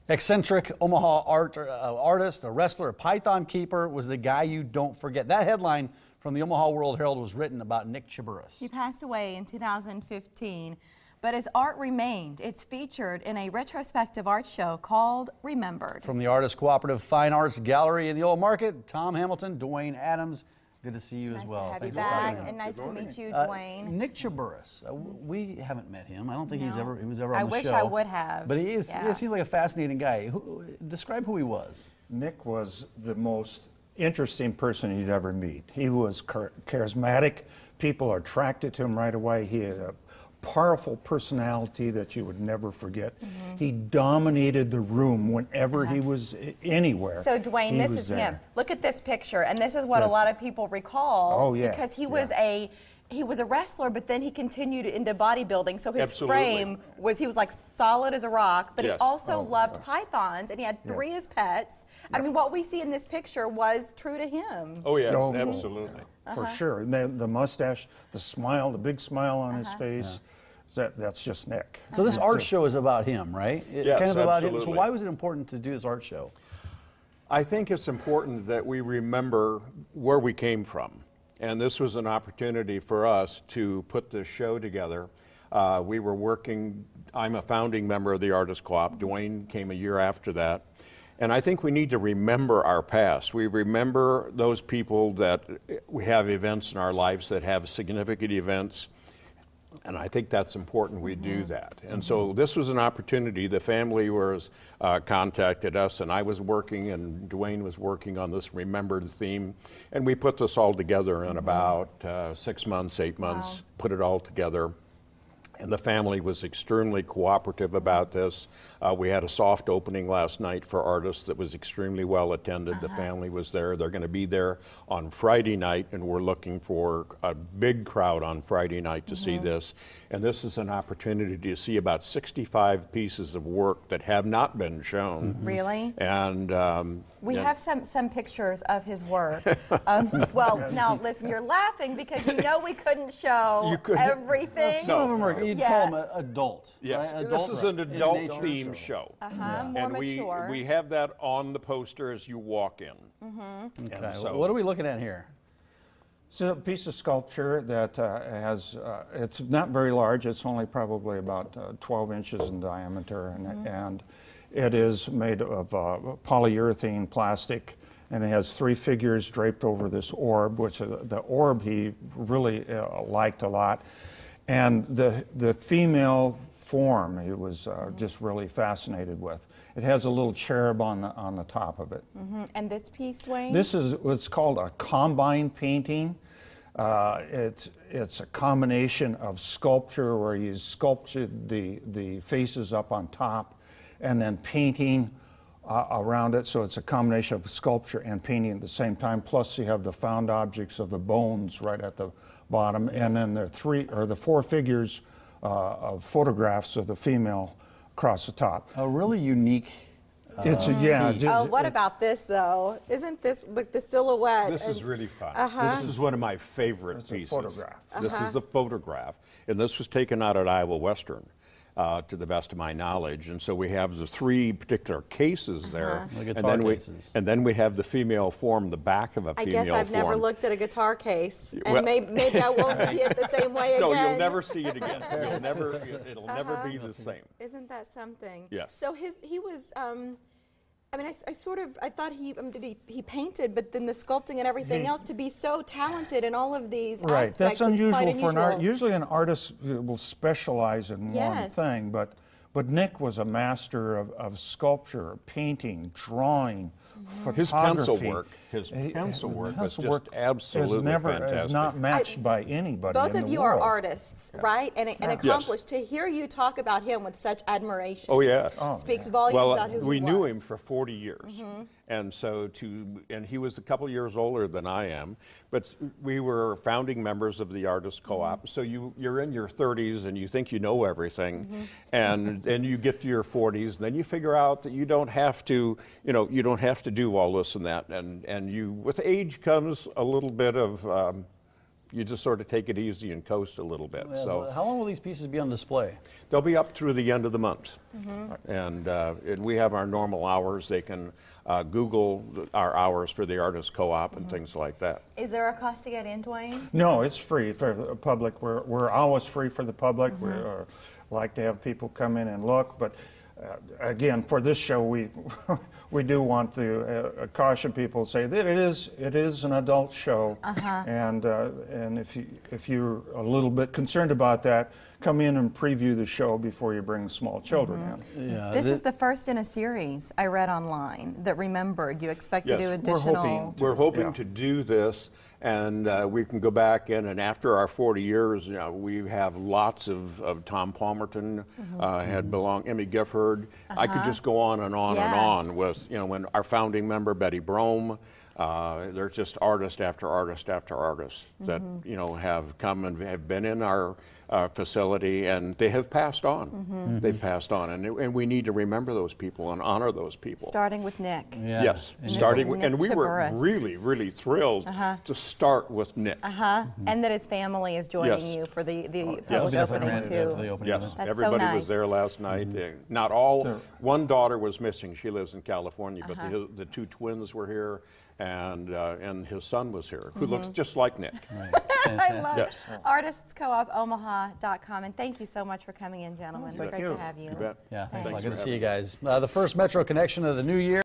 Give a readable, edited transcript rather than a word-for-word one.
Eccentric Omaha artist, a wrestler, a python keeper was the guy you don't forget. That headline from the Omaha World Herald was written about Nick Chiburis. He passed away in 2015, but his art remained. It's featured in a retrospective art show called Remembered. From the artist Cooperative Fine Arts Gallery in the Old Market, Tom Hamilton, Dwayne Adams, good to see you as well. Nice to have you back, and nice to meet you, Dwayne. Nick Chiburis, we haven't met him. I don't think he was ever on the show. I wish I would have. But he seems like a fascinating guy. Describe who he was. Nick was the most interesting person you'd ever meet. He was charismatic. People are attracted to him right away. He had a powerful personality that you would never forget. He dominated the room whenever he was anywhere. So Dwayne, this is him. Look at this picture, and this is what a lot of people recall because he was a wrestler, but then he continued into bodybuilding. So his frame was, he was like solid as a rock, but he also loved pythons, and he had 3 as pets. I mean, what we see in this picture was true to him. Oh yes, absolutely. For sure. And the mustache, the smile, the big smile on his face, that's just Nick. So this art show is about him, right? Yes, kind of about him. absolutely. So why was it important to do this art show? I think it's important that we remember where we came from. And this was an opportunity for us to put this show together. We were working, I'm a founding member of the Artist Co-op. Dwayne came a year after that. And I think we need to remember our past. We remember those people that we have events in our lives that have significant events. And I think that's important we do that. And so this was an opportunity. The family was contacted us, and I was working, and Dwayne was working on this remembered theme. And we put this all together in about 6 months, 8 months, put it all together. And the family was extremely cooperative about this. We had a soft opening last night for artists that was extremely well attended. The family was there. They're going to be there on Friday night, and we're looking for a big crowd on Friday night to see this. And this is an opportunity to see about 65 pieces of work that have not been shown. Really? And we have some pictures of his work. Well, now listen, you're laughing because you know we couldn't show everything. Some of them are, you'd call them adult. Yes, right? this is an adult theme show. More mature. We have that on the poster as you walk in. Okay. So what are we looking at here? It's a piece of sculpture that has, it's not very large, it's only probably about 12 inches in diameter, and it is made of polyurethane plastic, and it has 3 figures draped over this orb, which the orb he really liked a lot. And the female form he was just really fascinated with. It has a little cherub on the top of it. And this piece, Dwayne? This is what's called a combine painting. It's a combination of sculpture where you sculpted the faces up on top and then painting around it. So it's a combination of sculpture and painting at the same time. Plus you have the found objects of the bones right at the bottom, and then there are the 4 figures of photographs of the female across the top. A really unique. It's what about this though? Isn't this like the silhouette? This is really fun. This is one of my favorite pieces. Photograph. This is a photograph, and this was taken out at Iowa Western. To the best of my knowledge, and so we have the 3 particular cases there, The guitar cases. And then we have the female form, the back of a female form. I guess I've never looked at a guitar case, and maybe I won't see it the same way again. No, you'll never see it again. You'll never, it'll never be the same. Isn't that something? Yes. So he was. I mean, I thought he painted, but then the sculpting and everything else, to be so talented in all of these aspects, that's unusual, is quite unusual for an art. Usually an artist will specialize in one thing, but Nick was a master of sculpture, painting, drawing, photography. His pencil work was just absolutely fantastic. Is not matched by anybody Both in the of you world. are artists, right? And accomplished. To hear you talk about him with such admiration. Oh yes. Speaks volumes about who he was. We knew him for 40 years. And so and he was a couple years older than I am, but we were founding members of the Artist Co-op. So you're in your 30s and you think you know everything, and then you get to your 40s, and then you figure out that you don't have to, you don't have to do all this and that, and you, with age comes a little bit of you just sort of take it easy and coast a little bit. So how long will these pieces be on display? they'll be up through the end of the month. And we have our normal hours. They can Google our hours for the Artist Co-op and things like that. Is there a cost to get in, Dwayne? No, it's free for the public. We're always free for the public. We like to have people come in and look, but again, for this show, we we do want to caution people, say that it is an adult show, and if you're a little bit concerned about that, come in and preview the show before you bring small children in. Yeah, this is the first in a series I read online that remembered. You expect to do additional. We're hoping to do this, and we can go back in, and after our 40 years, you know, we have lots of Tom Palmerton, had belonged, Emmy Gifford. I could just go on and on and on with, you know, when our founding member, Betty Brome. There's just artist after artist after artist that, you know, have come and have been in our facility, and they have passed on. They've passed on, and we need to remember those people and honor those people. Starting with Nick. Yeah. Yes, And starting with, Nick and we were Chiburis. really, really thrilled to start with Nick. And that his family is joining you for the public opening too. Yes, That's everybody so nice. was there last night. Not all. One daughter was missing. She lives in California, but the two twins were here, and his son was here, who looks just like Nick. I love artistscoopomaha.com, and thank you so much for coming in, gentlemen. It's great to have you. You bet. Yeah, thanks a lot. Thanks Good to for see you having guys. The first Metro Connection of the new year.